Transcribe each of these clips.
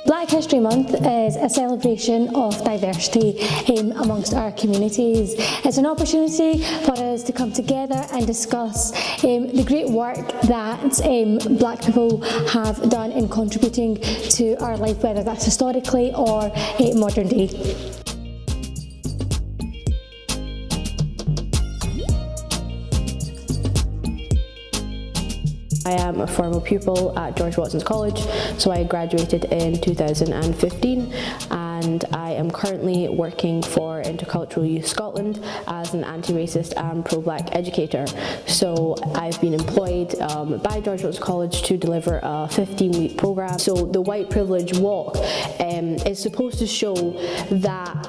Black History Month is a celebration of diversity amongst our communities. It's an opportunity for us to come together and discuss the great work that Black people have done in contributing to our life, whether that's historically or modern day. I am a former pupil at George Watson's College, so I graduated in 2015 and I am currently working for Intercultural Youth Scotland as an anti-racist and pro-black educator. So I've been employed by George Watson's College to deliver a 15-week programme. So the White Privilege Walk is supposed to show that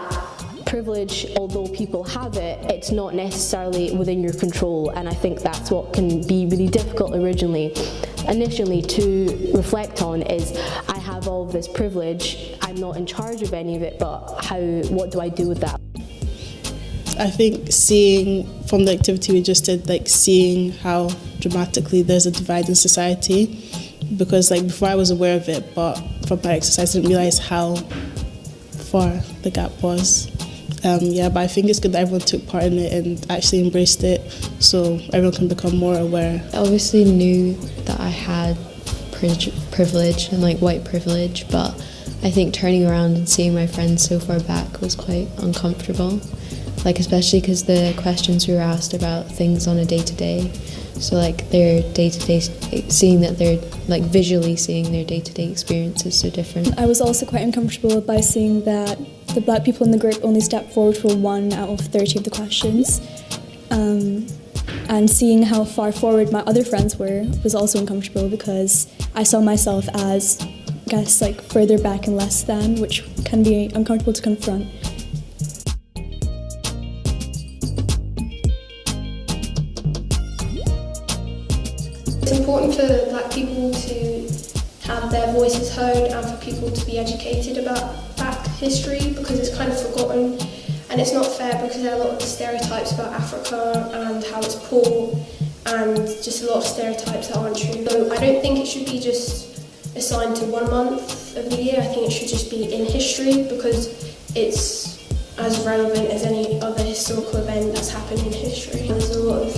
privilege, although people have it, it's not necessarily within your control, and I think that's what can be really difficult initially to reflect on is I have all of this privilege, I'm not in charge of any of it, but what do I do with that? I think seeing from the activity we just did, seeing how dramatically there's a divide in society, because before I was aware of it, but from my exercise I didn't realise how far the gap was. But I think it's good that everyone took part in it and actually embraced it so everyone can become more aware. I obviously knew that I had privilege and white privilege, but I think turning around and seeing my friends so far back was quite uncomfortable, especially because the questions we were asked about things on a day-to-day, so their day-to-day, seeing that they're visually seeing their day-to-day experience is so different. I was also quite uncomfortable by seeing that the Black people in the group only stepped forward for 1 out of 30 of the questions, and seeing how far forward my other friends were was also uncomfortable because I saw myself as, further back and less than, which can be uncomfortable to confront. It's important for Black people to have their voices heard and for people to be educated about Black history, because it's kind of forgotten and it's not fair because there are a lot of stereotypes about Africa and how it's poor and just a lot of stereotypes that aren't true. So I don't think it should be just assigned to 1 month of the year. I think it should just be in history because it's as relevant as any other historical event that's happened in history. There's a lot of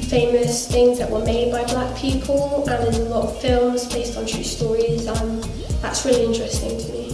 famous things that were made by Black people and there's a lot of films based on true stories, and that's really interesting to me.